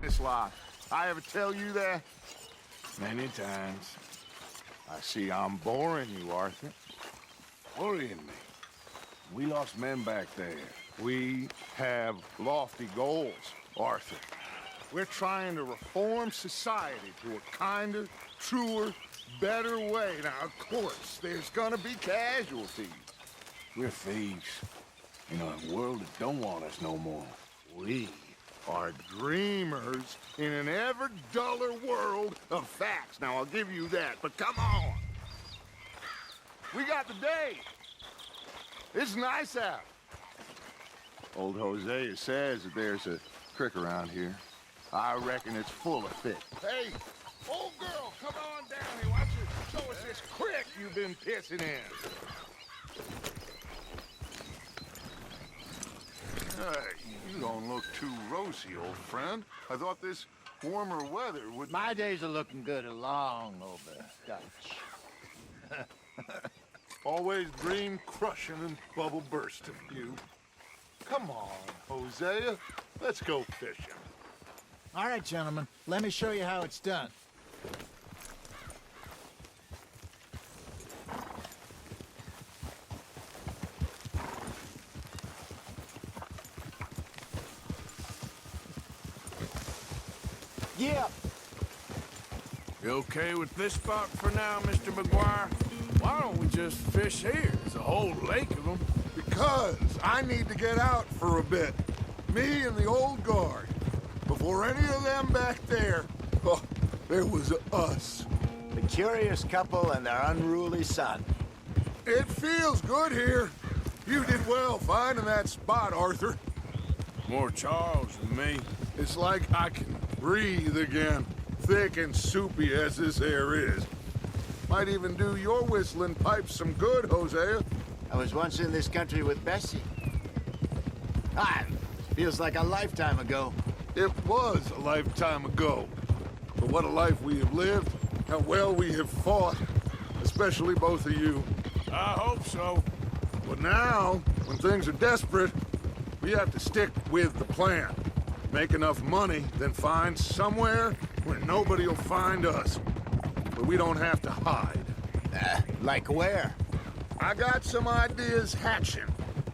this life. I ever tell you that? Many times. I see I'm boring you, Arthur. Worrying me. We lost men back there. We have lofty goals, Arthur. We're trying to reform society to a kinder, truer, better way. Now, of course, there's gonna be casualties. We're thieves. In a world that don't want us no more. We are dreamers in an ever duller world of facts. Now, I'll give you that, but come on. We got the day. It's nice out. Old Hosea says that there's a creek around here. I reckon it's full of fish. Hey, old girl, come on down here. Why don't you show us this creek you've been pissing in? You don't look too rosy, old friend. I thought this warmer weather would... My days are looking good along over Dutch. Always dream crushing and bubble bursting, you. Come on, Hosea. Let's go fishing. All right, gentlemen, let me show you how it's done. Yeah. You okay with this spot for now, Mr. McGuire? Why don't we just fish here? There's a whole lake of them. Because I need to get out for a bit. Me and the old guard. Before any of them back there, oh, there was us. The curious couple and their unruly son. It feels good here. You did well finding that spot, Arthur. More Charles than me. It's like I can breathe again, thick and soupy as this air is. Might even do your whistling pipes some good, Hosea. I was once in this country with Bessie. Feels like a lifetime ago. It was a lifetime ago. But what a life we have lived, how well we have fought, especially both of you. I hope so. But now, when things are desperate, we have to stick with the plan. Make enough money, then find somewhere where nobody will find us. Where we don't have to hide. Like where? I got some ideas hatching,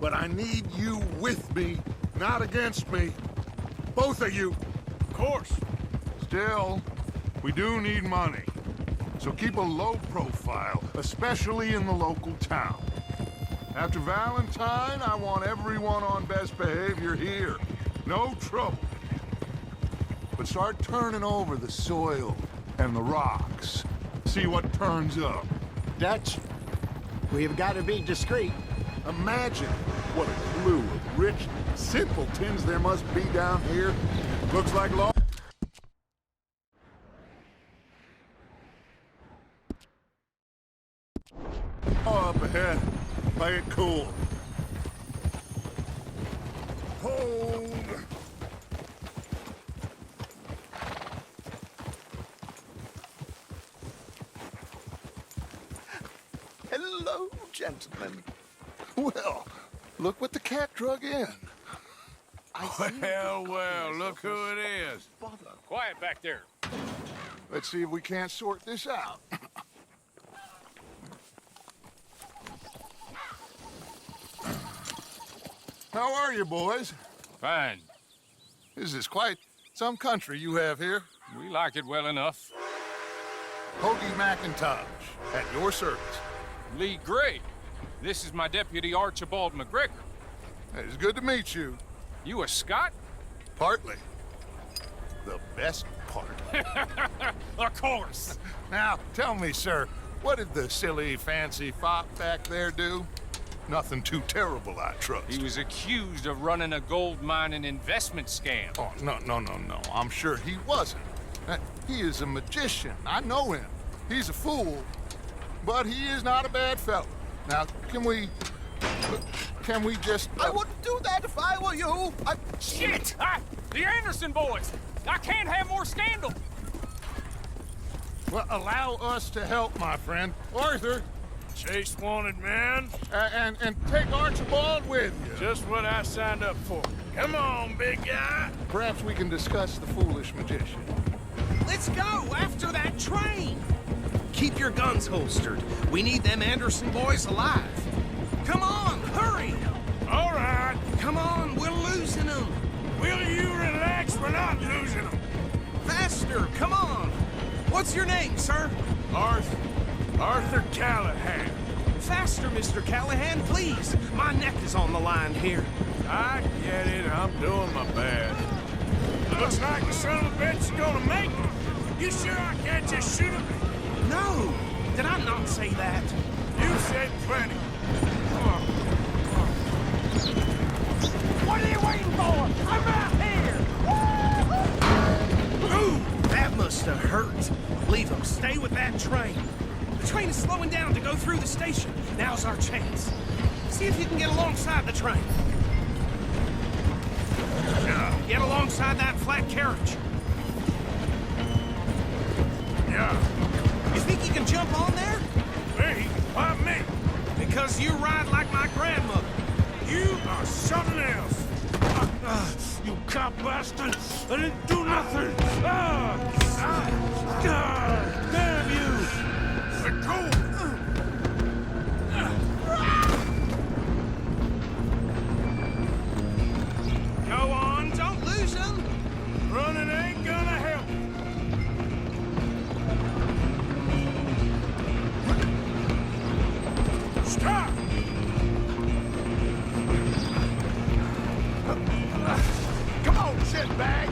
but I need you with me, not against me. Both of you. Of course. Still, we do need money. So keep a low profile, especially in the local town. After Valentine, I want everyone on best behavior here. No trouble. But start turning over the soil and the rocks. See what turns up. Dutch, we've got to be discreet. Imagine what a clue of rich simpletons there must be down here. Looks like law. Up ahead. Play it cool. Hold. Hello, gentlemen. Well, look what the cat drug in. Well, look who it is. Quiet back there. Let's see if we can't sort this out. How are you, boys? Fine. This is quite some country you have here. We like it well enough. Hoagie McIntosh, at your service. Lee Gray. This is my deputy Archibald McGregor. It's good to meet you. You a Scot? Partly. The best part. Of course. Now, tell me, sir, what did the silly, fancy fop back there do? Nothing too terrible, I trust. He was accused of running a gold mine and investment scam. Oh, no. I'm sure he wasn't. He is a magician. I know him. He's a fool, but he is not a bad fellow. Now, can we just... I wouldn't do that if I were you. Shit! The Anderson boys! I can't have more scandal! Well, allow us to help, my friend. Arthur, Chase wanted man. and take Archibald with you. Just what I signed up for. Come on, big guy. Perhaps we can discuss the foolish magician. Let's go after that train! Keep your guns holstered. We need them Anderson boys alive. Come on, hurry! All right. Come on, we're losing them. Will you relax? We're not losing them. Faster, come on. What's your name, sir? Arthur Callahan. Faster, Mr. Callahan, please. My neck is on the line here. I get it. I'm doing my best. Looks like the son of a bitch is gonna make it. You sure I can't just shoot him? No, did I not say that? You said plenty. What are you waiting for? I'm out here! Ooh, that must have hurt. Leave them. Stay with that train. The train is slowing down to go through the station. Now's our chance. See if you can get alongside the train. Get alongside that flat carriage. Yeah. You think you can jump on there? Me? Why me? Because you ride like my grandmother. You are something else. You cop bastard! I didn't do nothing! Damn you! Let go! Go on, don't lose them. Running ain't gonna help. Stop! Come on, shitbag!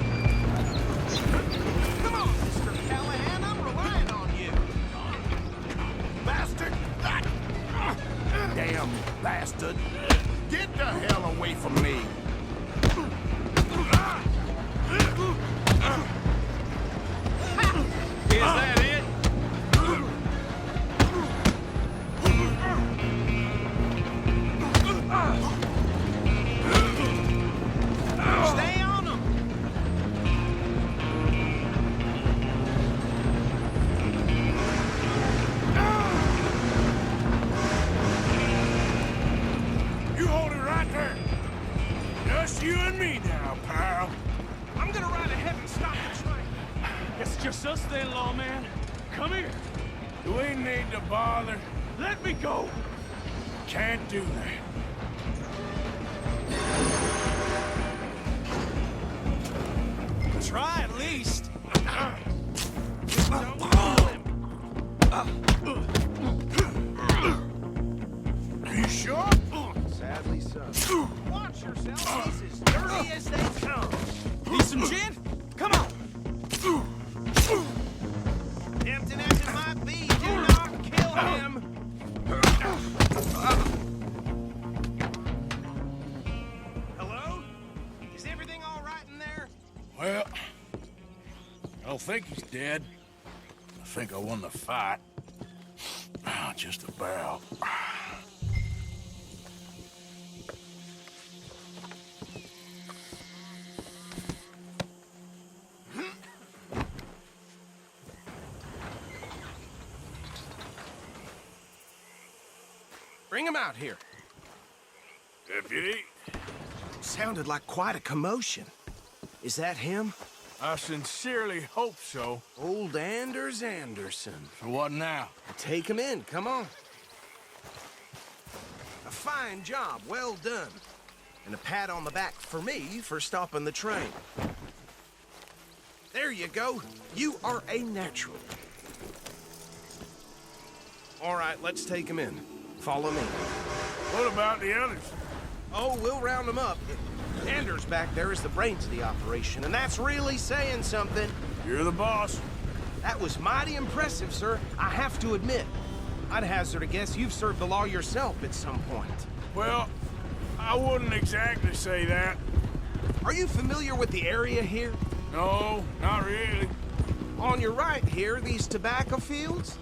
Come on, Mr. Callahan, I'm relying on you. Bastard! Damn bastard! Get the hell away from me! Is that it? Stay on them. You hold it right there. Just you and me now, pal. I'm gonna ride ahead and stop the train. It's just us then, lawman. Come here. Do we need to bother? Let me go. Can't do that. Try at least. Are you sure? Sadly so. Watch yourself. He's as dirty as they come. Need some gin? Come on. Tempting as it might be, do not kill him. Hello? Is everything all right in there? Well, I don't think he's dead. I think I won the fight. Just about. Bring him out here. Deputy, Sounded like quite a commotion. Is that him? I sincerely hope so. Old Anders Anderson. So what now? Take him in, come on. A fine job, well done. And a pat on the back for me for stopping the train. There you go. You are a natural. All right, let's take him in. Follow me. What about the others? Oh, we'll round them up. Anders back there is the brains of the operation, and that's really saying something. You're the boss. That was mighty impressive, sir. I have to admit. I'd hazard a guess you've served the law yourself at some point. Well, I wouldn't exactly say that. Are you familiar with the area here? No, not really. On your right here, these tobacco fields?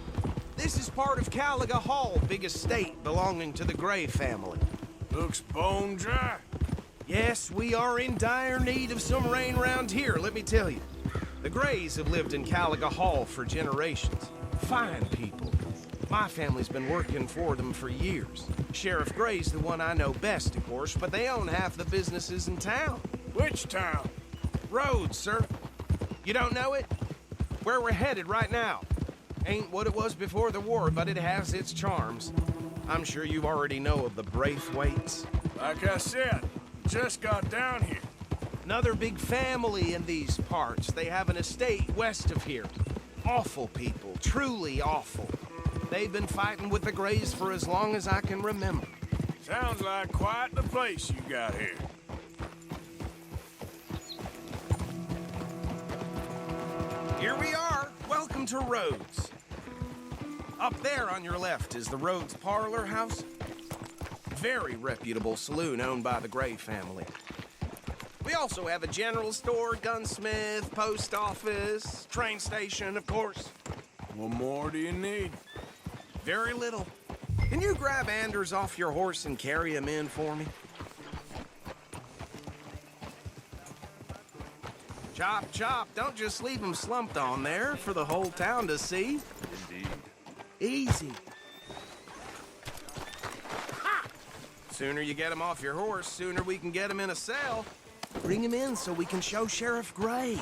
This is part of Caliga Hall, big estate belonging to the Gray family. Looks bone dry. Yes, we are in dire need of some rain round here, let me tell you. The Grays have lived in Caliga Hall for generations. Fine people. My family's been working for them for years. Sheriff Gray's the one I know best, of course, but they own half the businesses in town. Which town? Road, sir. You don't know it? Where we're headed right now. Ain't what it was before the war, but it has its charms. I'm sure you already know of the Braithwaites. Like I said, just got down here. Another big family in these parts. They have an estate west of here. Awful people, truly awful. They've been fighting with the Greys for as long as I can remember. Sounds like quite the place you got here. Here we are. Welcome to Rhodes. Up there on your left is the Rhodes Parlor House. Very reputable saloon owned by the Gray family. We also have a general store, gunsmith, post office, train station, of course. What more do you need? Very little. Can you grab Anders off your horse and carry him in for me? Chop, chop. Don't just leave him slumped on there for the whole town to see. Indeed. Easy. Ha! Sooner you get him off your horse, sooner we can get him in a cell. Bring him in so we can show Sheriff Gray.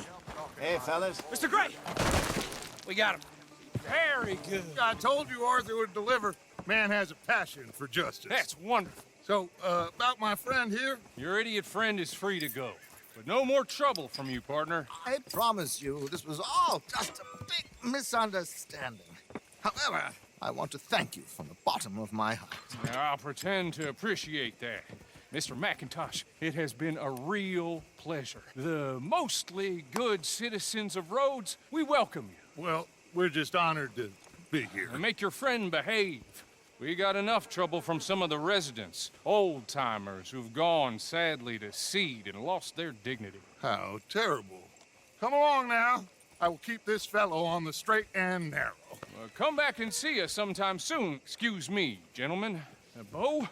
Hey, fellas. Mr. Gray! We got him. Very good. I told you Arthur would deliver. Man has a passion for justice. That's wonderful. So, about my friend here? Your idiot friend is free to go. But no more trouble from you, partner. I promise you, this was all just a big misunderstanding. However, I want to thank you from the bottom of my heart. I'll pretend to appreciate that. Mr. McIntosh, it has been a real pleasure. The mostly good citizens of Rhodes, we welcome you. Well, we're just honored to be here. And make your friend behave. We got enough trouble from some of the residents, old-timers who've gone, sadly, to seed and lost their dignity. How terrible. Come along now. I will keep this fellow on the straight and narrow. Come back and see us sometime soon. Excuse me, gentlemen. Bo,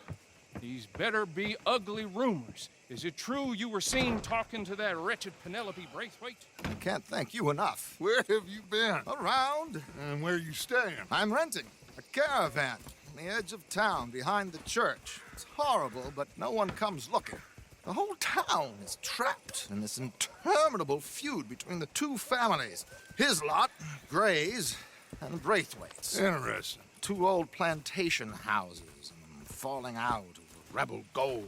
these better be ugly rumors. Is it true you were seen talking to that wretched Penelope Braithwaite? I can't thank you enough. Where have you been? Around, And where you staying? I'm renting a caravan on the edge of town behind the church. It's horrible, but no one comes looking. The whole town is trapped in this interminable feud between the two families. His lot, Gray's, and Braithwaite's. Interesting. Two old plantation houses, and falling out over rebel gold,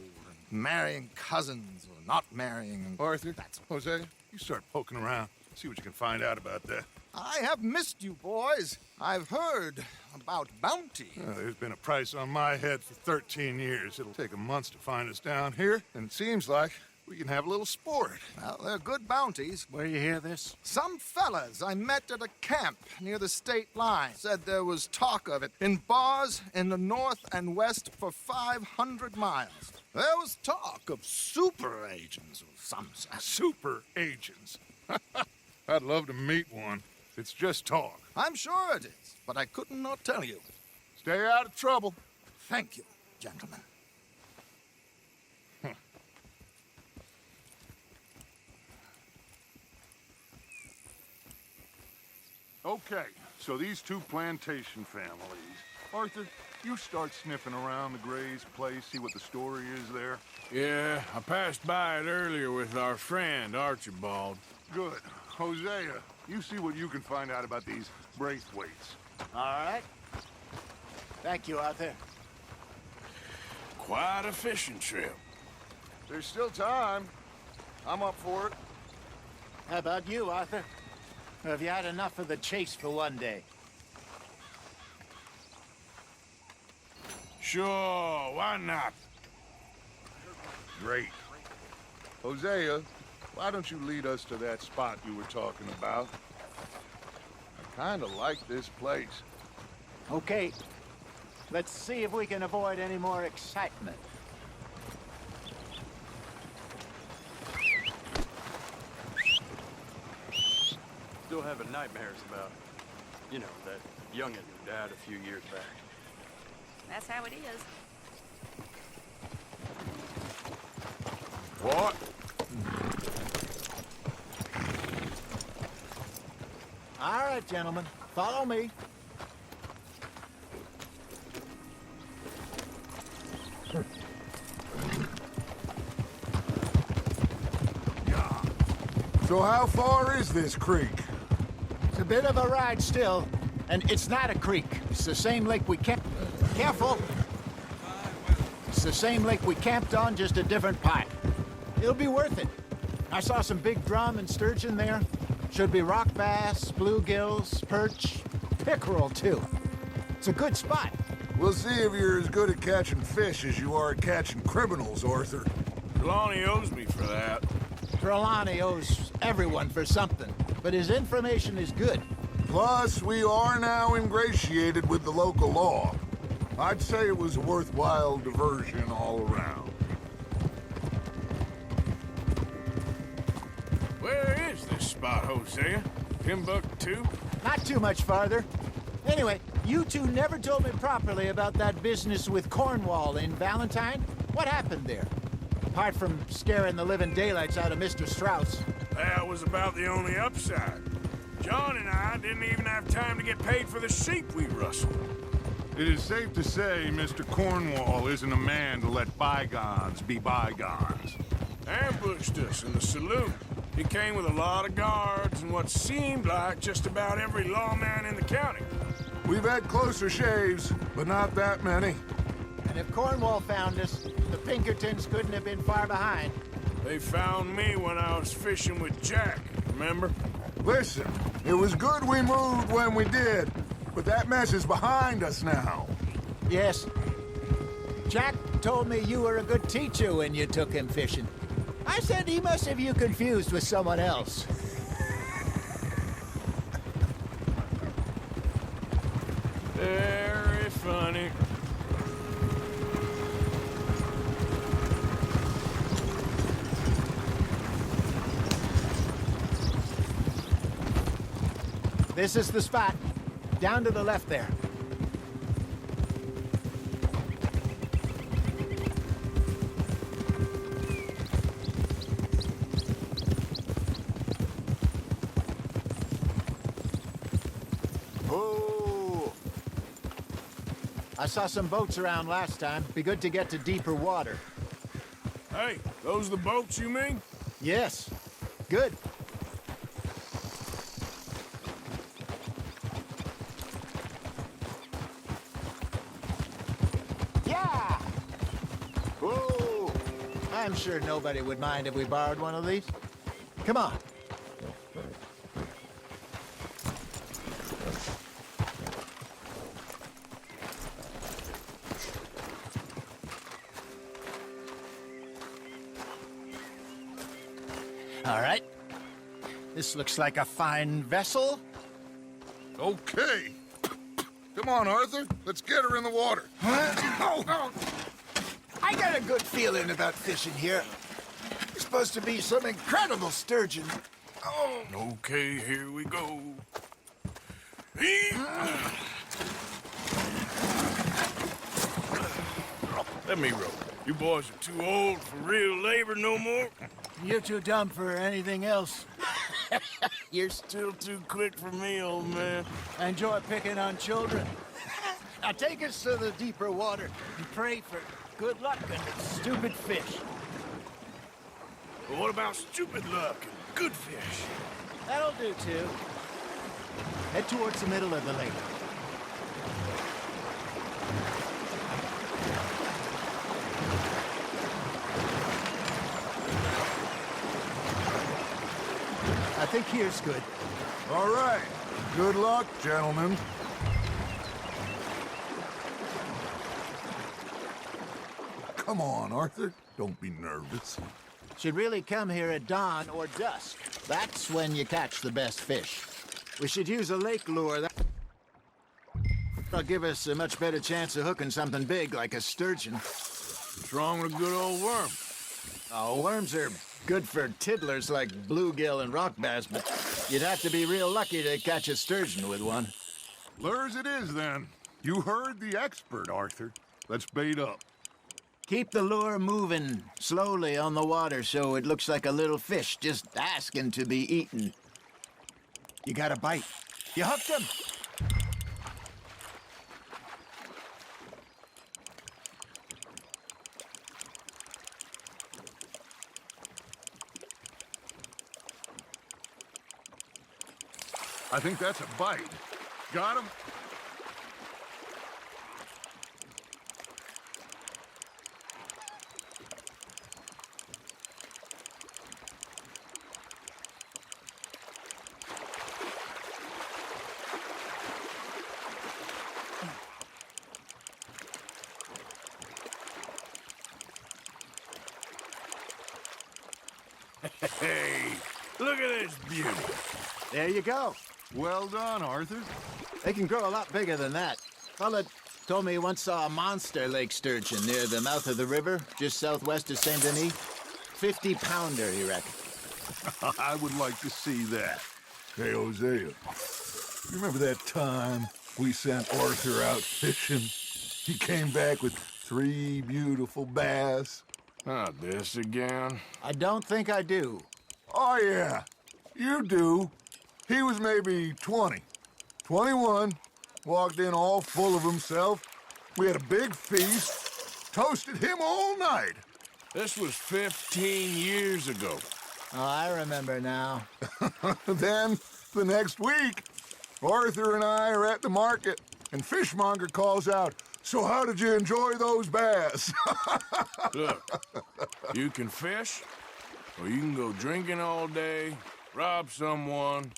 and marrying cousins or not marrying. And Arthur, Jose, you start poking around. See what you can find out about that. I have missed you, boys. I've heard about bounty. There's been a price on my head for 13 years. It'll take 'em months to find us down here, and it seems like we can have a little sport. Well, they're good bounties. Where you hear this? Some fellas I met at a camp near the state line said there was talk of it in bars in the north and west for 500 miles. There was talk of super agents of some sort. Super agents. I'd love to meet one. It's just talk. I'm sure it is, but I couldn't not tell you. Stay out of trouble. Thank you, gentlemen. Okay, so these two plantation families. Arthur, you start sniffing around the Gray's place, see what the story is there. Yeah, I passed by it earlier with our friend, Archibald. Good. Hosea, you see what you can find out about these Braithwaites. All right. Thank you, Arthur. Quite a fishing trip. There's still time. I'm up for it. How about you, Arthur? Or have you had enough of the chase for one day? Sure, why not? Great. Hosea, why don't you lead us to that spot you were talking about? I kind of like this place. Okay. Let's see if we can avoid any more excitement. Still having nightmares about, you know, that youngin' who died a few years back. That's how it is. What? All right, gentlemen. Follow me. So how far is this creek? It's a bit of a ride still, and it's not a creek. It's the same lake we camped... Careful! It's the same lake we camped on, just a different pipe. It'll be worth it. I saw some big drum and sturgeon there. Should be rock bass, bluegills, perch, pickerel too. It's a good spot. We'll see if you're as good at catching fish as you are at catching criminals, Arthur. Trelawney owes me for that. Trelawney owes everyone for something, but his information is good. Plus, we are now ingratiated with the local law. I'd say it was a worthwhile diversion all around. Where is this spot, Hosea? Timbuktu? Not too much farther. Anyway, you two never told me properly about that business with Cornwall in Valentine. What happened there? Apart from scaring the living daylights out of Mr. Strauss. That was about the only upside. John and I didn't even have time to get paid for the sheep we rustled. It is safe to say Mr. Cornwall isn't a man to let bygones be bygones. Ambushed us in the saloon. He came with a lot of guards and what seemed like just about every lawman in the county. We've had closer shaves, but not that many. And if Cornwall found us, the Pinkertons couldn't have been far behind. They found me when I was fishing with Jack, remember? Listen, it was good we moved when we did, but that mess is behind us now. Yes. Jack told me you were a good teacher when you took him fishing. I said he must have you confused with someone else. Very funny. This is the spot. Down to the left there. Oh! I saw some boats around last time. Be good to get to deeper water. Hey, those the boats you mean? Yes. Good. Yeah! Whoa! I'm sure nobody would mind if we borrowed one of these. Come on. All right. This looks like a fine vessel. Okay. Come on, Arthur. Let's get her in the water. Oh. I got a good feeling about fishing here. It's supposed to be some incredible sturgeon. Oh. Okay, here we go. Let me row. You boys are too old for real labor no more. You're too dumb for anything else. You're still too quick for me, old man. I enjoy picking on children. Now take us to the deeper water and pray for good luck and stupid fish. But what about stupid luck and good fish? That'll do, too. Head towards the middle of the lake. I think here's good. All right. Good luck, gentlemen. Come on, Arthur. Don't be nervous. Should really come here at dawn or dusk. That's when you catch the best fish. We should use a lake lure. That'll give us a much better chance of hooking something big like a sturgeon. What's wrong with a good old worm? Oh, worms are good for tiddlers like bluegill and rock bass, but you'd have to be real lucky to catch a sturgeon with one. Lures it is, then. You heard the expert, Arthur. Let's bait up. Keep the lure moving slowly on the water so it looks like a little fish just asking to be eaten. You got a bite. You hooked him. I think that's a bite. Got him? Hey, look at this beauty. There you go. Well done, Arthur. They can grow a lot bigger than that. Fella told me he once saw a monster lake sturgeon near the mouth of the river, just southwest of Saint Denis. 50-pounder, he reckoned. I would like to see that. Hey, Hosea, you remember that time we sent Arthur out fishing? He came back with 3 beautiful bass. Not this again. I don't think I do. Oh, yeah, you do. He was maybe 20, 21, walked in all full of himself. We had a big feast, toasted him all night. This was 15 years ago. Oh, I remember now. Then, the next week, Arthur and I are at the market, and Fishmonger calls out, "So how did you enjoy those bass?" Look, you can fish, or you can go drinking all day, rob someone,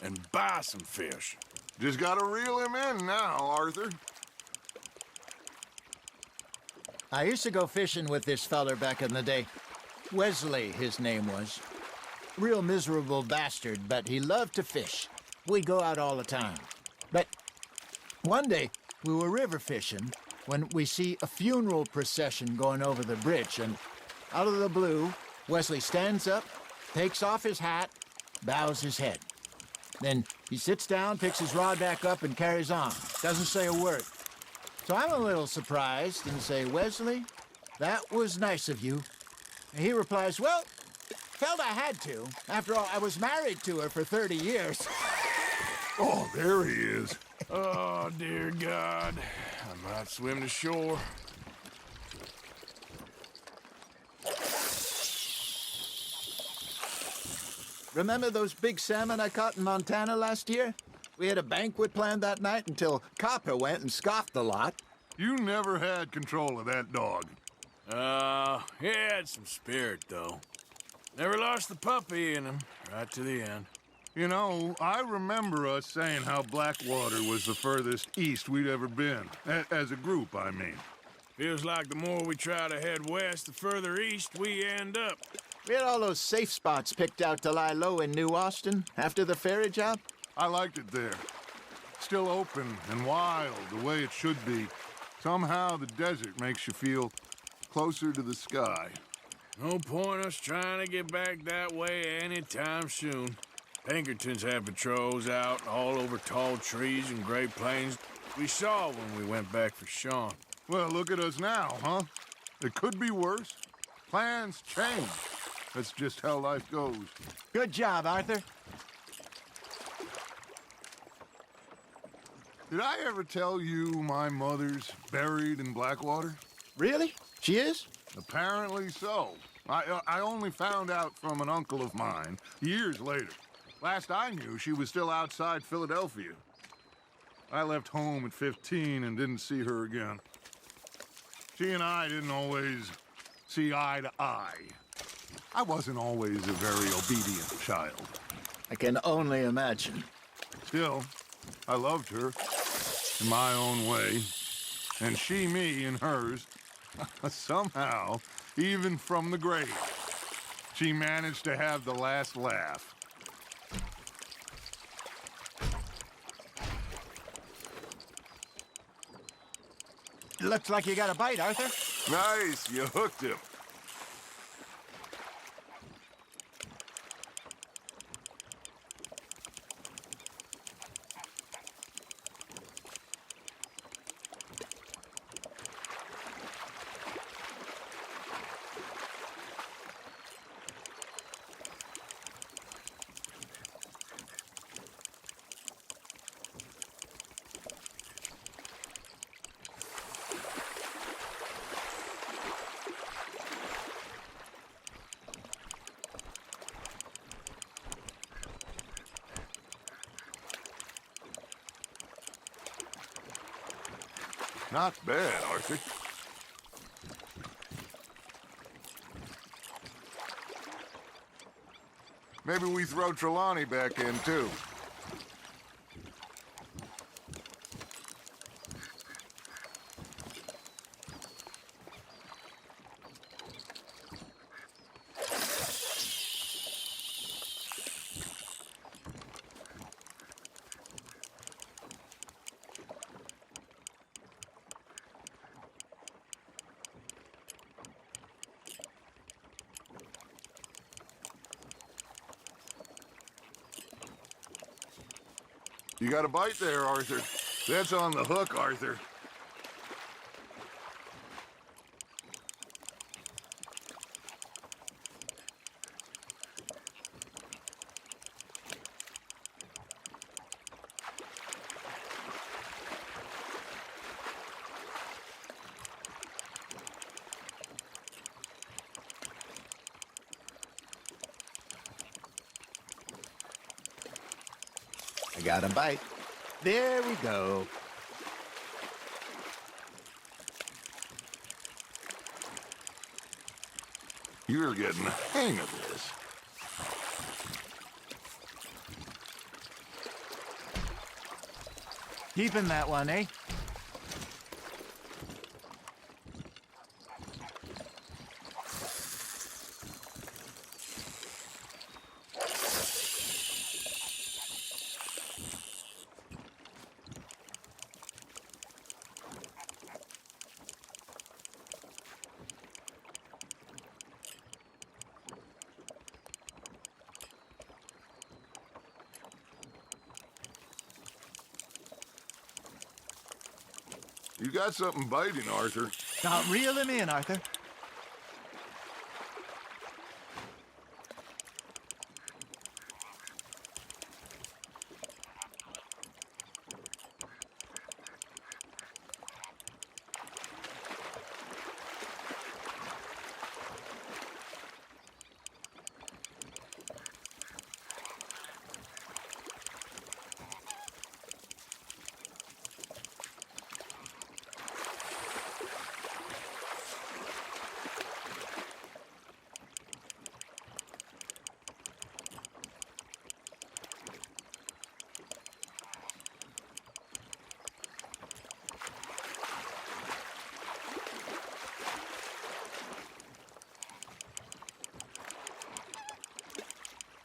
and buy some fish. Just gotta reel him in now, Arthur. I used to go fishing with this feller back in the day. Wesley, his name was. Real miserable bastard, but he loved to fish. We'd go out all the time. But one day, we were river fishing when we see a funeral procession going over the bridge, and out of the blue, Wesley stands up, takes off his hat, bows his head. Then he sits down, picks his rod back up, and carries on. Doesn't say a word. So I'm a little surprised and say, "Wesley, that was nice of you." And he replies, "Well, felt I had to. After all, I was married to her for 30 years. Oh, there he is. Oh, dear God. I might swim to shore. Remember those big salmon I caught in Montana last year? We had a banquet planned that night until Copper went and scoffed the lot. You never had control of that dog. He had some spirit, though. Never lost the puppy in him, right to the end. You know, I remember us saying how Blackwater was the furthest east we'd ever been. As a group, I mean. Feels like the more we try to head west, the further east we end up. We had all those safe spots picked out to lie low in New Austin after the ferry job. I liked it there. Still open and wild, the way it should be. Somehow the desert makes you feel closer to the sky. No point us trying to get back that way anytime soon. Pinkertons had patrols out all over tall trees and Great Plains. We saw when we went back for Sean. Well, look at us now, huh? It could be worse. Plans change. That's just how life goes. Good job, Arthur. Did I ever tell you my mother's buried in Blackwater? Really? She is? Apparently so. I only found out from an uncle of mine years later. Last I knew, she was still outside Philadelphia. I left home at 15 and didn't see her again. She and I didn't always see eye to eye. I wasn't always a very obedient child. I can only imagine. Still, I loved her in my own way, and she me in hers. Somehow, even from the grave, she managed to have the last laugh. Looks like you got a bite, Arthur. Nice, you hooked him. Not bad, Arthur. Maybe we throw Trelawney back in, too. You got a bite there, Arthur. That's on the hook, Arthur. I got a bite. There we go. You're getting the hang of this. Keeping that one, eh? You got something biting, Arthur. Now reel him in, Arthur.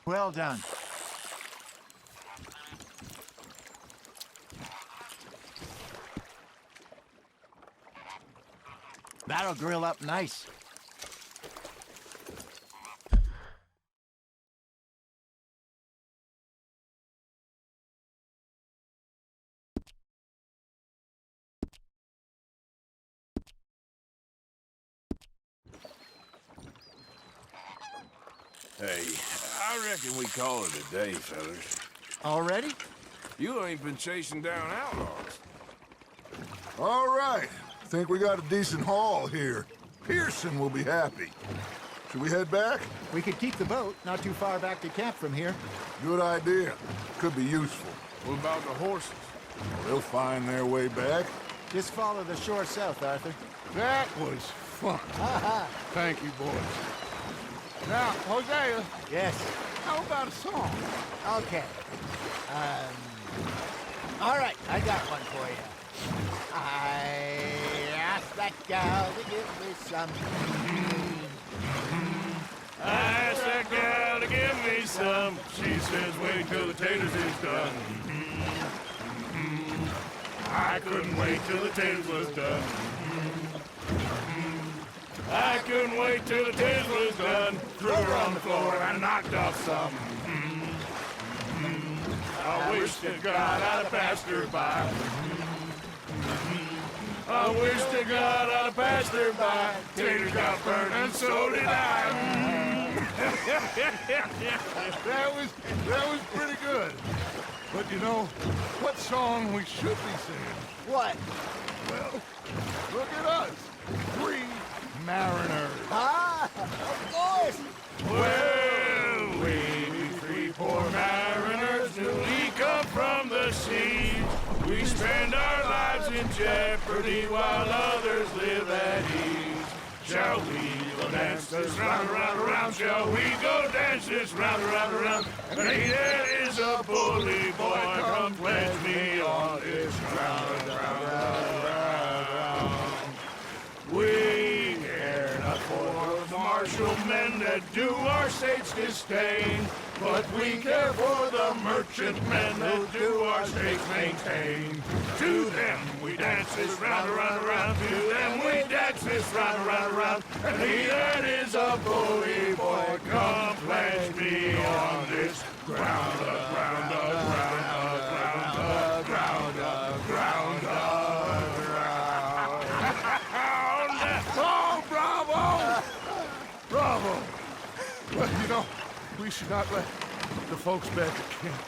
Well done. That'll grill up nice. Hey, I reckon we call it a day, fellas. Already? You ain't been chasing down outlaws. All right. Think we got a decent haul here. Pearson will be happy. Should we head back? We could keep the boat not too far back to camp from here. Good idea. Could be useful. What about the horses? They'll find their way back. Just follow the shore south, Arthur. That was fun. Thank you, boys. Now, Hosea, Yes. how about a song? Okay. All right, I got one for you. I asked that gal to give me some. I asked that gal to give me some. She says, wait till the taters is done. I couldn't wait till the taters was done. I couldn't wait till the taters was done. Threw her on the floor and knocked off some. I wish to God I'd have passed her by. I wish to God I'd have passed her by. Taters got burned and so did I. That was pretty good. But you know, what song we should be singing? What? Well, look at us. 3 mariners. Ah, of course. Well, we 3 poor mariners newly come from the sea. We spend our lives in in jeopardy while others live at ease. Shall we go dance this round, around, around? Shall we go dance this round, around, around? And he that is a bully boy, come pledge me on this round, round, round, round. We care not for the martial men that do our state's disdain, but we care for the merchant men that do our states maintain. To them we dance this round, around, around. To them we dance this round, around, around. And he that is a bully boy, come pledge me on this ground, ground, ground, ground, ground, ground, ground. Oh, bravo! Bravo! Well, you know, we should not let the folks back at camp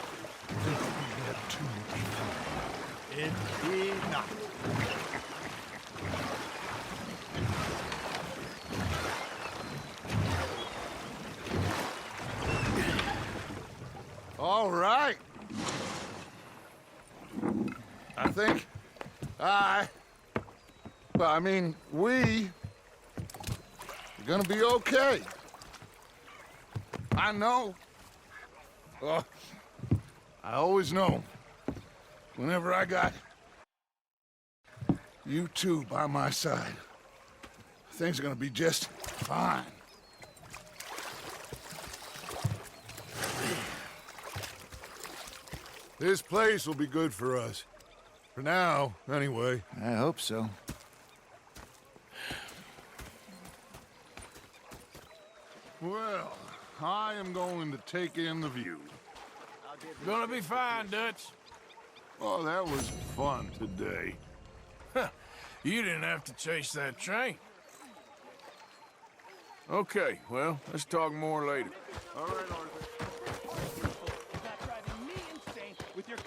think that we had too much fun. Indeed not. All right. I think we're gonna be okay. I know. Oh, I always know. Whenever I got you two by my side, things are gonna be just fine. This place will be good for us. For now, anyway. I hope so. Well, I am going to take in the view. Gonna be fine, Dutch. Oh, that was fun today. You didn't have to chase that train. Okay, well, let's talk more later. All right, Arthur. Driving me insane with your...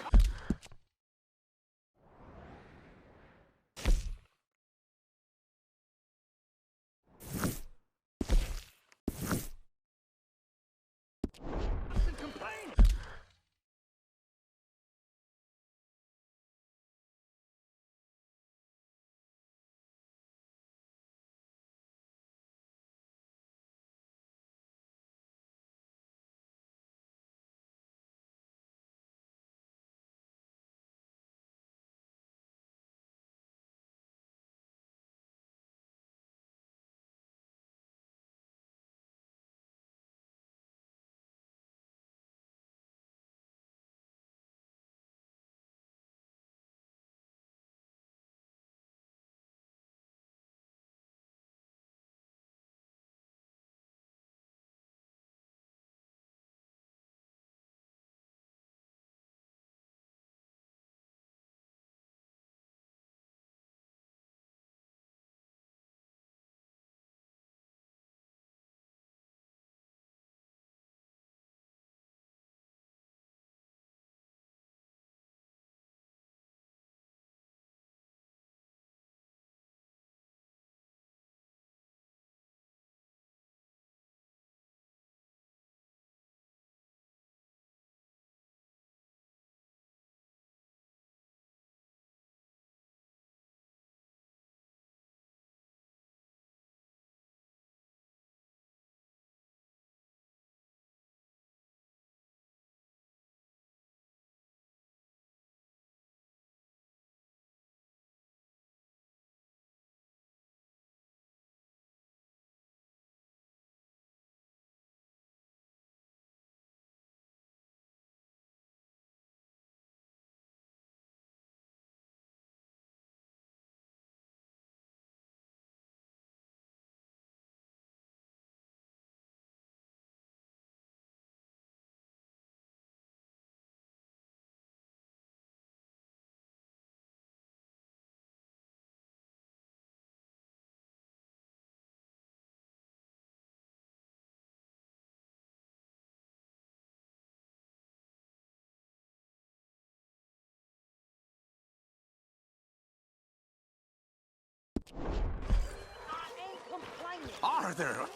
Arthur,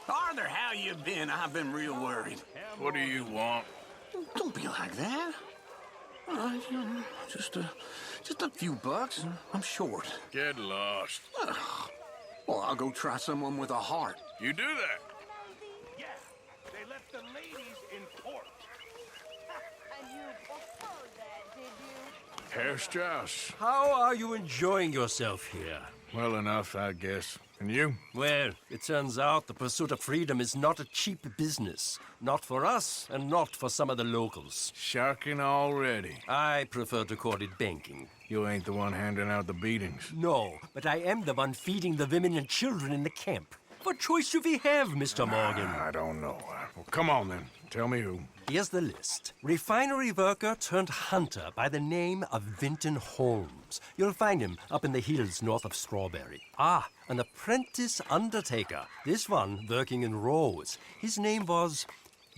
how you been? I've been real worried. What do you want? Don't be like that. Just Just a few bucks. I'm short. Get lost. Well, I'll go try someone with a heart. You do that. Yeah, they left the ladies in port. And you preferred that, did you? Herr Strauss. How are you enjoying yourself here? Well enough, I guess. And you? Well, it turns out the pursuit of freedom is not a cheap business. Not for us, and not for some of the locals. Sharking already. I prefer to call it banking. You ain't the one handing out the beatings. No, but I am the one feeding the women and children in the camp. What choice do we have, Mr. Morgan? I don't know. Well, come on then. Tell me who. Here's the list. Refinery worker turned hunter by the name of Vinton Holmes. You'll find him up in the hills north of Strawberry. Ah, an apprentice undertaker. This one working in Rose. His name was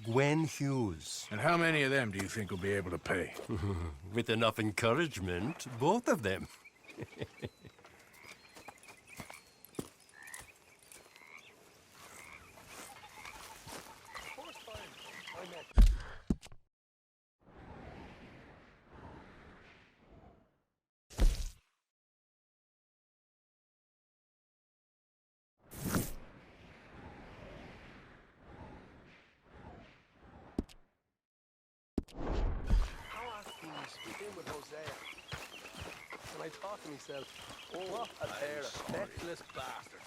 Gwen Hughes. And how many of them do you think will be able to pay? With enough encouragement, both of them. And I thought to myself, oh, what a pair of feckless bastards.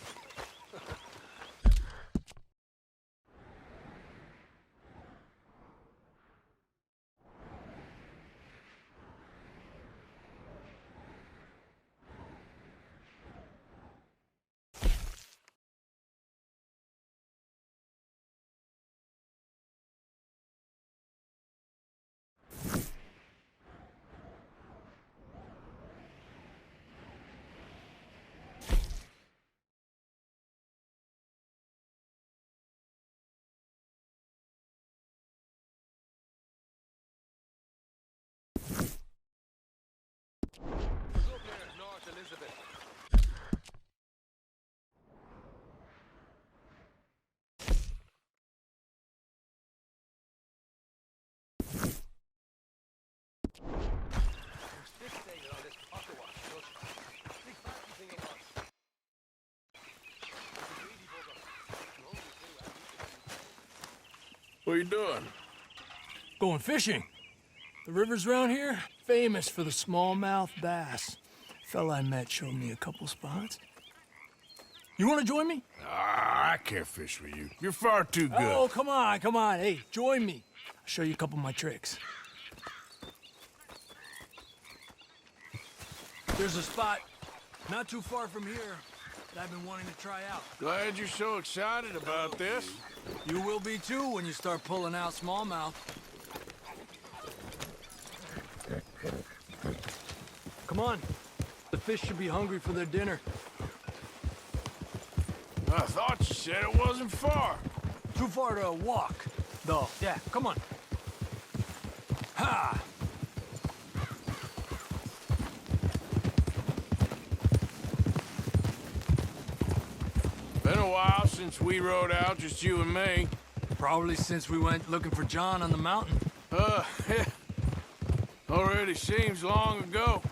What are you doing? Going fishing. The rivers around here, famous for the smallmouth bass. Fella I met showed me a couple spots. You want to join me? Ah, I can't fish with you. You're far too good. Oh, come on, come on. Hey, join me. I'll show you a couple of my tricks. There's a spot not too far from here that I've been wanting to try out. Glad you're so excited about this. You will be too when you start pulling out smallmouth. Come on. The fish should be hungry for their dinner. I thought you said it wasn't far. Too far to walk, though. Yeah, come on. Ha! Been a while since we rode out, just you and me. Probably since we went looking for John on the mountain. Already seems long ago.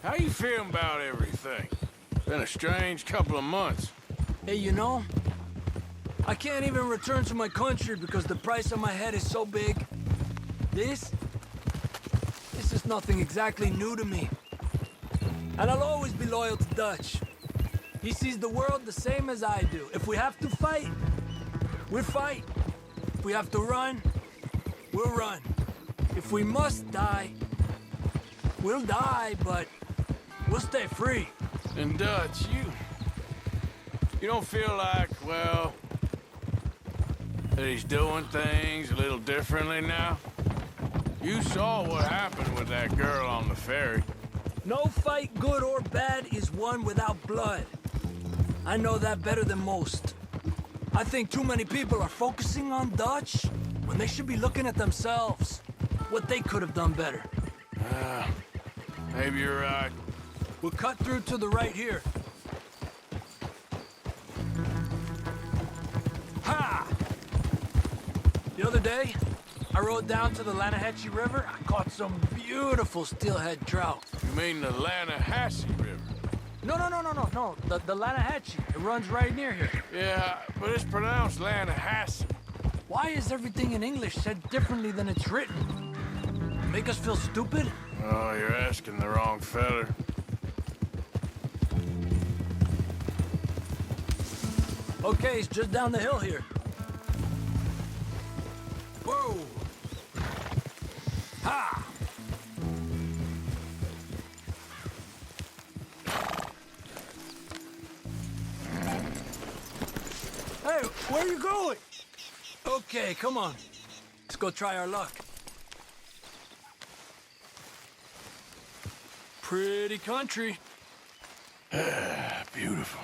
How you feeling about everything? Been a strange couple of months. Hey, you know, I can't even return to my country because the price on my head is so big. This is nothing exactly new to me. And I'll always be loyal to Dutch. He sees the world the same as I do. If we have to fight, we'll fight. If we have to run, we'll run. If we must die, we'll die, but we'll stay free. And Dutch, you don't feel like, well, that he's doing things a little differently now? You saw what happened with that girl on the ferry. No fight, good or bad, is won without blood. I know that better than most. I think too many people are focusing on Dutch when they should be looking at themselves. What they could have done better. Maybe you're right. We'll cut through to the right here. Ha! The other day, I rode down to the Lanahatchee River. I caught some beautiful steelhead trout. You mean the Lanahatchee River? No. The Lanahatchee. It runs right near here. Yeah, but it's pronounced Lanahatchee. Why is everything in English said differently than it's written? Make us feel stupid? Oh, you're asking the wrong feller. Okay, it's just down the hill here. Whoa! Ha! Hey, where are you going? Okay, come on. Let's go try our luck. Pretty country. Beautiful.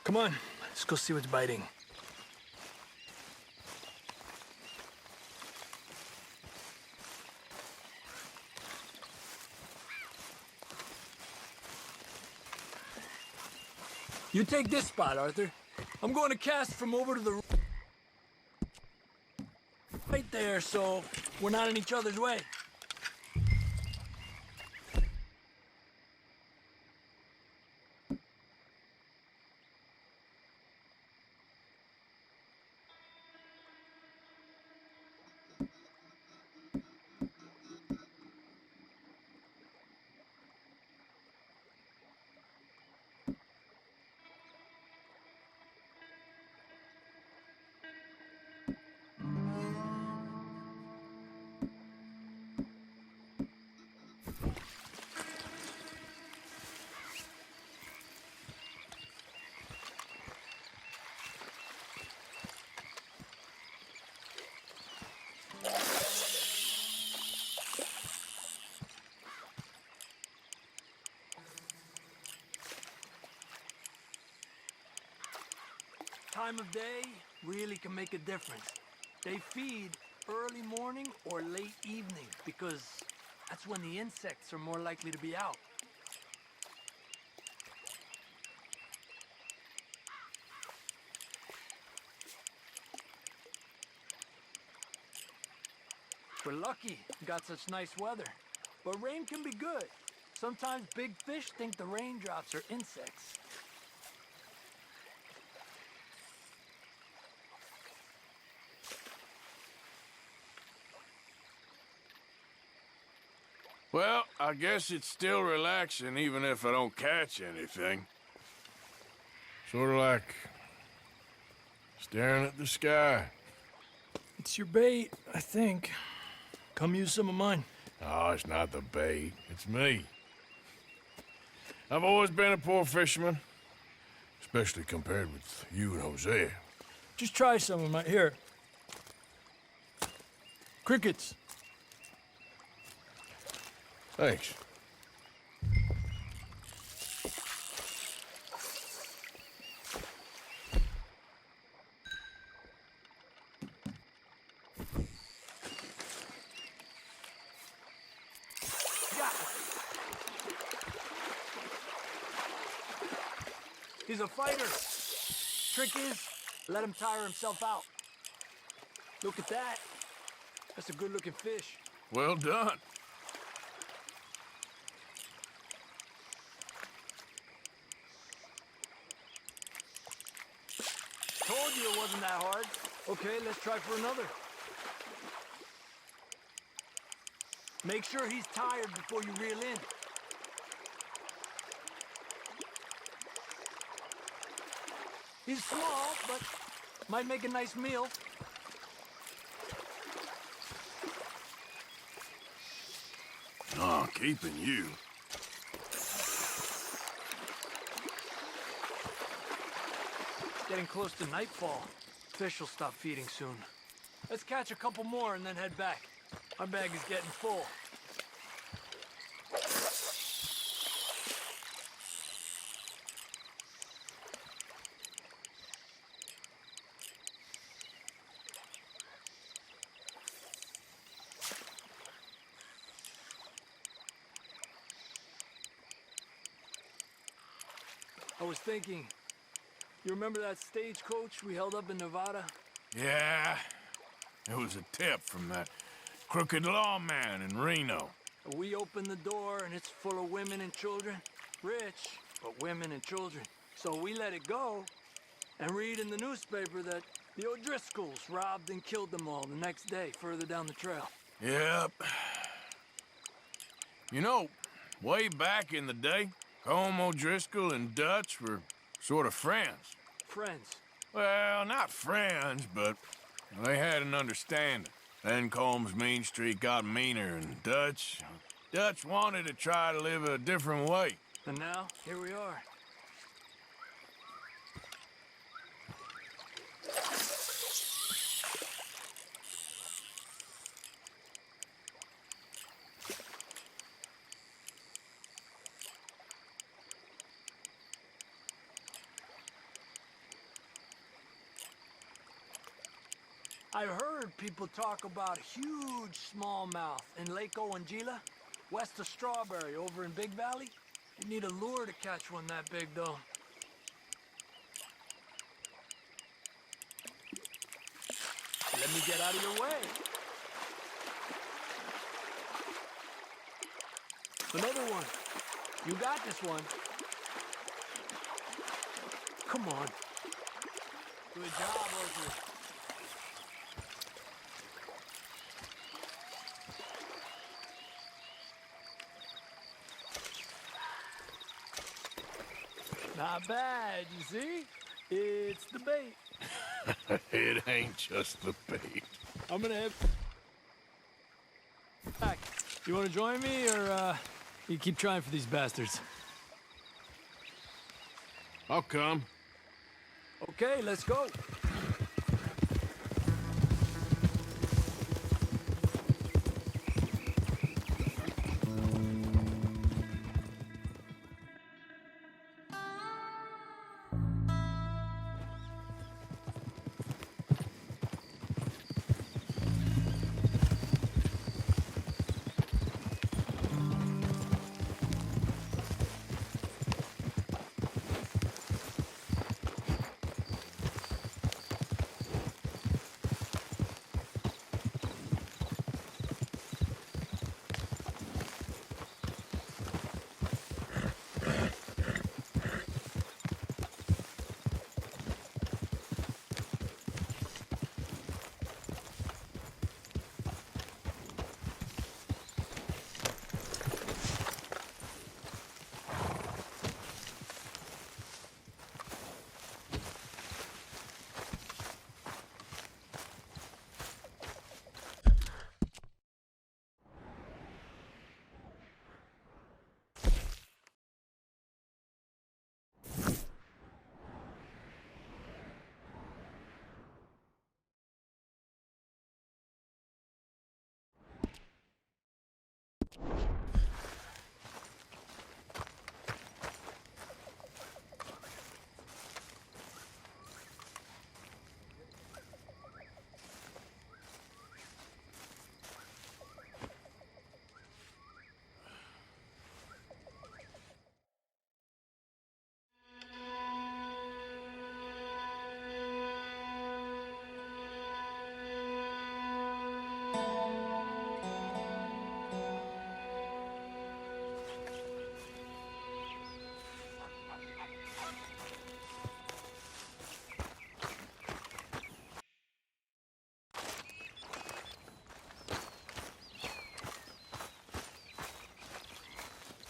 Come on, let's go see what's biting. You take this spot, Arthur. I'm going to cast from over to the right there, so we're not in each other's way. Time of day really can make a difference. They feed early morning or late evening because that's when the insects are more likely to be out. We're lucky we got such nice weather, but rain can be good. Sometimes big fish think the raindrops are insects. Well, I guess it's still relaxing even if I don't catch anything. Sort of like staring at the sky. It's your bait, I think. Come use some of mine. Oh, it's not the bait. It's me. I've always been a poor fisherman, especially compared with you and Hosea. Just try some of mine. Here. Crickets. Thanks. He's a fighter. Trick is, let him tire himself out. Look at that. That's a good-looking fish. Well done. Told you it wasn't that hard. Okay, let's try for another. Make sure he's tired before you reel in. He's small, but might make a nice meal. Oh, keeping you. Getting close to nightfall. Fish will stop feeding soon. Let's catch a couple more and then head back. Our bag is getting full. I was thinking, you remember that stagecoach we held up in Nevada? Yeah. It was a tip from that crooked lawman in Reno. We open the door and it's full of women and children. Rich, but women and children. So we let it go and read in the newspaper that the O'Driscolls robbed and killed them all the next day further down the trail. Yep. You know, way back in the day, Colm O'Driscoll and Dutch were sort of friends. Friends? Well, not friends, but they had an understanding. Then Colm's mean streak got meaner, and Dutch wanted to try to live a different way. And now, here we are. I've heard people talk about huge smallmouth in Lake Owanjila, west of Strawberry, over in Big Valley. You need a lure to catch one that big, though. Let me get out of your way. Another one. You got this one. Come on. Good job, Arthur. Not bad, you see? It's the bait. It ain't just the bait. I'm gonna head back. You wanna join me, or you keep trying for these bastards? I'll come. Okay, let's go.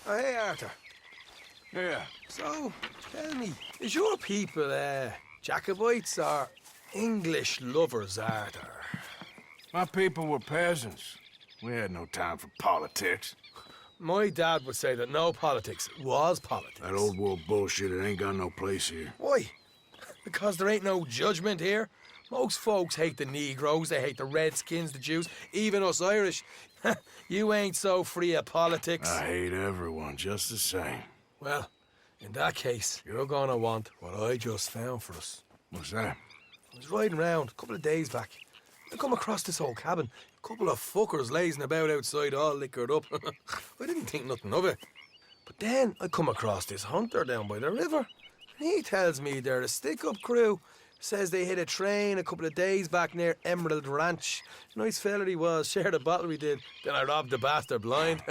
Oh, hey, Arthur. Yeah. So, tell me, is your people, Jacobites or English lovers, Arthur? My people were peasants. We had no time for politics. My dad would say that no politics was politics. That old world bullshit, it ain't got no place here. Why? Because there ain't no judgment here. Most folks hate the Negroes, they hate the Redskins, the Jews, even us Irish. You ain't so free of politics. I hate everyone just the same. Well, in that case, you're gonna want what I just found for us. What's that? I was riding around a couple of days back. I come across this old cabin. A couple of fuckers lazing about outside all liquored up. I didn't think nothing of it. But then I come across this hunter down by the river. And he tells me they're a stick-up crew Says they hit a train a couple of days back near Emerald Ranch. Nice fella he was, shared a bottle we did. Then I robbed the bastard blind.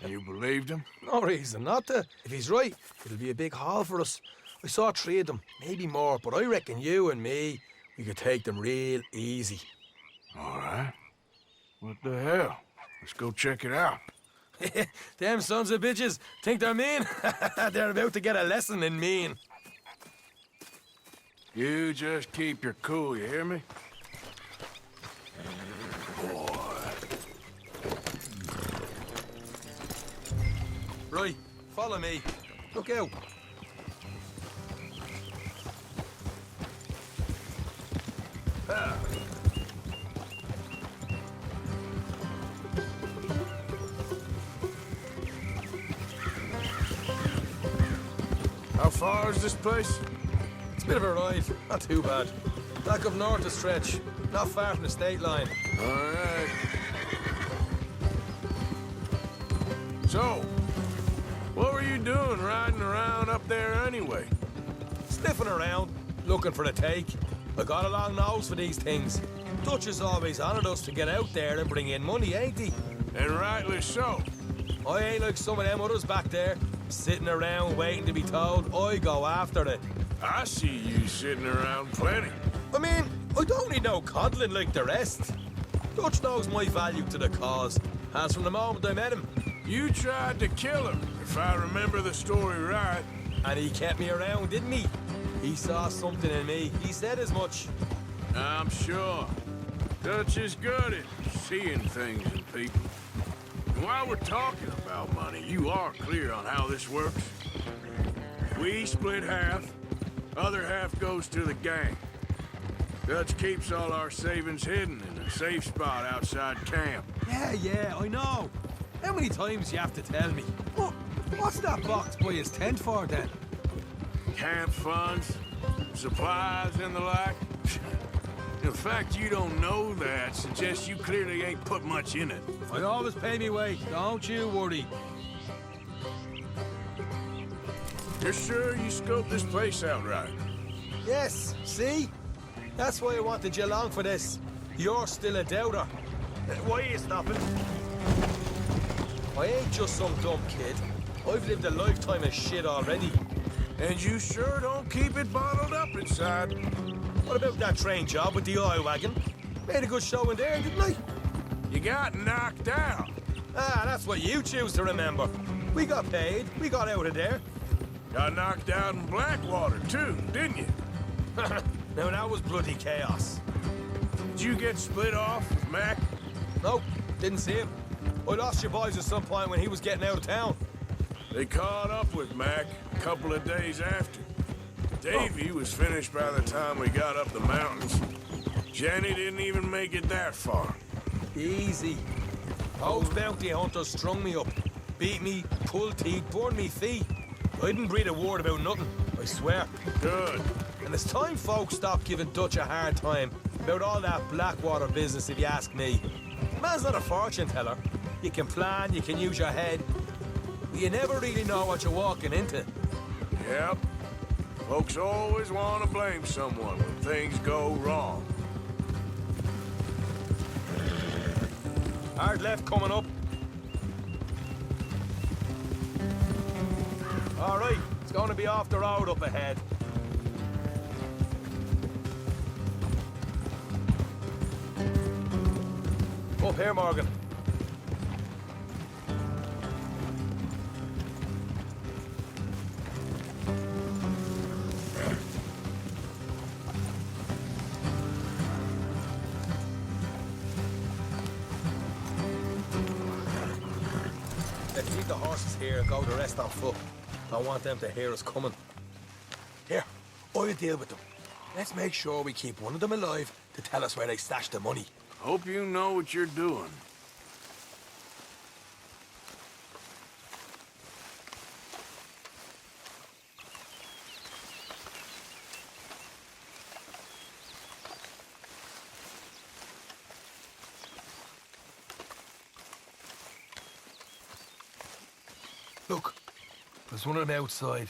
You believed him? No reason not to. If he's right, it'll be a big haul for us. I saw 3 of them, maybe more, but I reckon you and me, we could take them real easy. All right. What the hell? Let's go check it out. Them sons of bitches think they're mean. They're about to get a lesson in mean. You just keep your cool, you hear me? Right, follow me. Look out. How far is this place? It's a bit of a ride, not too bad. Back up north a stretch, not far from the state line. All right. So, what were you doing riding around up there anyway? Sniffing around, looking for the take. I got a long nose for these things. Dutch is always honoured us to get out there and bring in money, ain't he? And rightly so. I ain't like some of them others back there, sitting around waiting to be told. I go after it. I see you sitting around plenty. I mean, I don't need no coddling like the rest. Dutch knows my value to the cause, as from the moment I met him. You tried to kill him, if I remember the story right. And he kept me around, didn't he? He saw something in me. He said as much. I'm sure. Dutch is good at seeing things in people. And while we're talking about money, you are clear on how this works? We split half, other half goes to the gang. Dutch keeps all our savings hidden in a safe spot outside camp. Yeah, I know. How many times you have to tell me? What's that box by his tent for, then? Camp funds, supplies, and the like. The fact you don't know that suggests you clearly ain't put much in it. I always pay me weight, don't you worry. You're sure you scoped this place out right? Yes, see? That's why I wanted you along for this. You're still a doubter. Why are you stopping? I ain't just some dumb kid. I've lived a lifetime of shit already. And you sure don't keep it bottled up inside. What about that train job with the oil wagon? Made a good show in there, didn't I? You got knocked out. Ah, that's what you choose to remember. We got paid. We got out of there. Got knocked out in Blackwater, too, didn't you? Now, that was bloody chaos. Did you get split off with Mac? Nope, didn't see him. I lost your boys at some point when he was getting out of town. They caught up with Mac a couple of days after. Davy was finished by the time we got up the mountains. Jenny didn't even make it that far. Easy. Those bounty hunters strung me up. Beat me, pulled teeth, burned me feet. I didn't breathe a word about nothing, I swear. Good. And it's time folks stopped giving Dutch a hard time about all that Blackwater business, if you ask me. The man's not a fortune teller. You can plan, you can use your head, but you never really know what you're walking into. Yep. Folks always want to blame someone when things go wrong. Hard left coming up. All right, it's going to be off the road up ahead. Up here, Morgan. Let's leave the horses here and go the rest on foot. I want them to hear us coming. Here, I'll deal with them. Let's make sure we keep one of them alive to tell us where they stashed the money. Hope you know what you're doing. Look, there's one of them outside.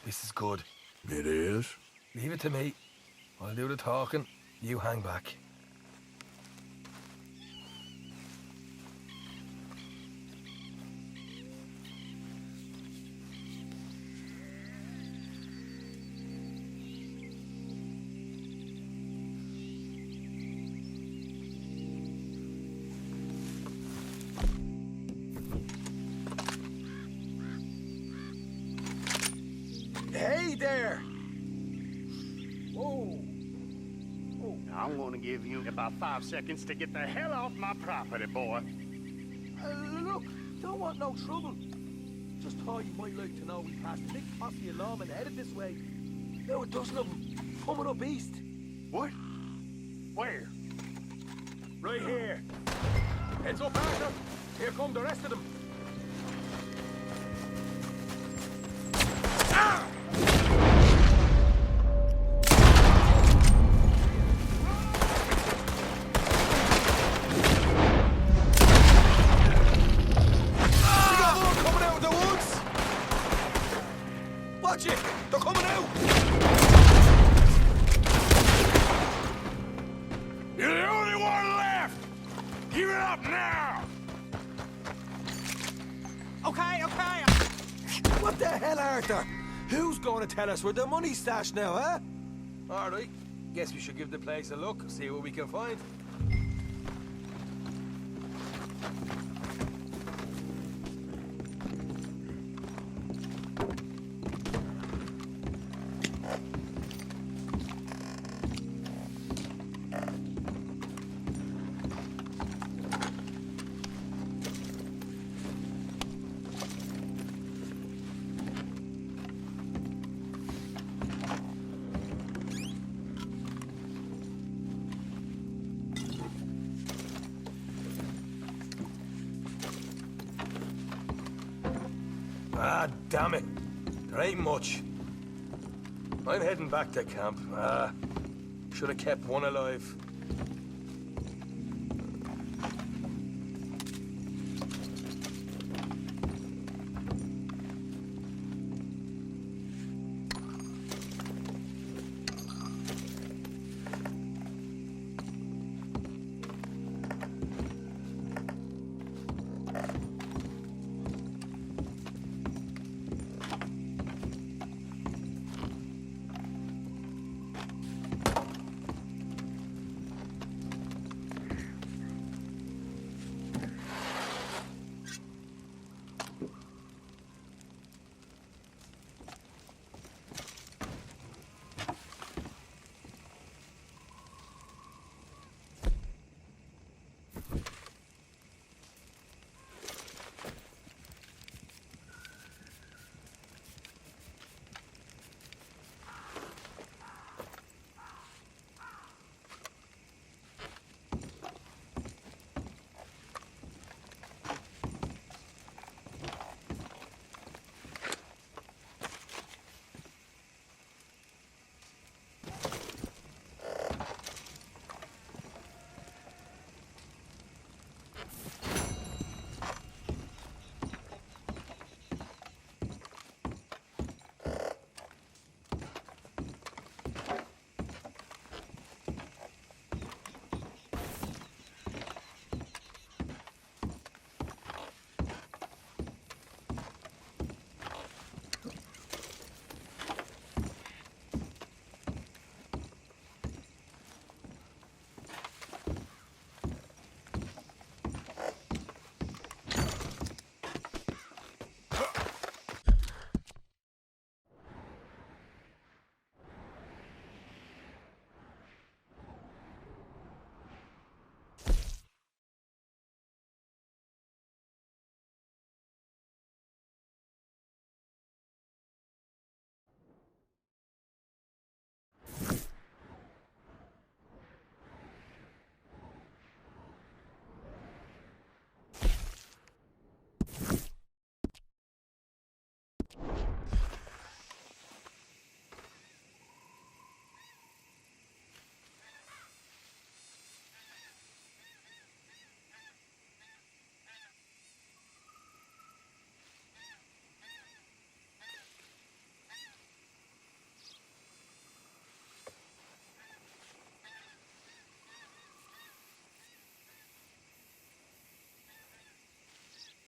This is good. It is? Leave it to me. I'll do the talking. You hang back. Hey there! Whoa. Oh, I'm gonna give you about 5 seconds to get the hell off my property, boy. Look, don't want no trouble. Just thought you might like to know we passed a big posse of lawmen headed this way. Now a dozen of them, coming up east. What? Where? Right here. Heads up, Arthur. Here come the rest of them. Watch it! They're coming out! You're the only one left! Give it up now! Okay. What the hell, Arthur? Who's going to tell us where the money's stashed now, huh? All right. Guess we should give the place a look, see what we can find. Ah, damn it. There ain't much. I'm heading back to camp. Should have kept one alive.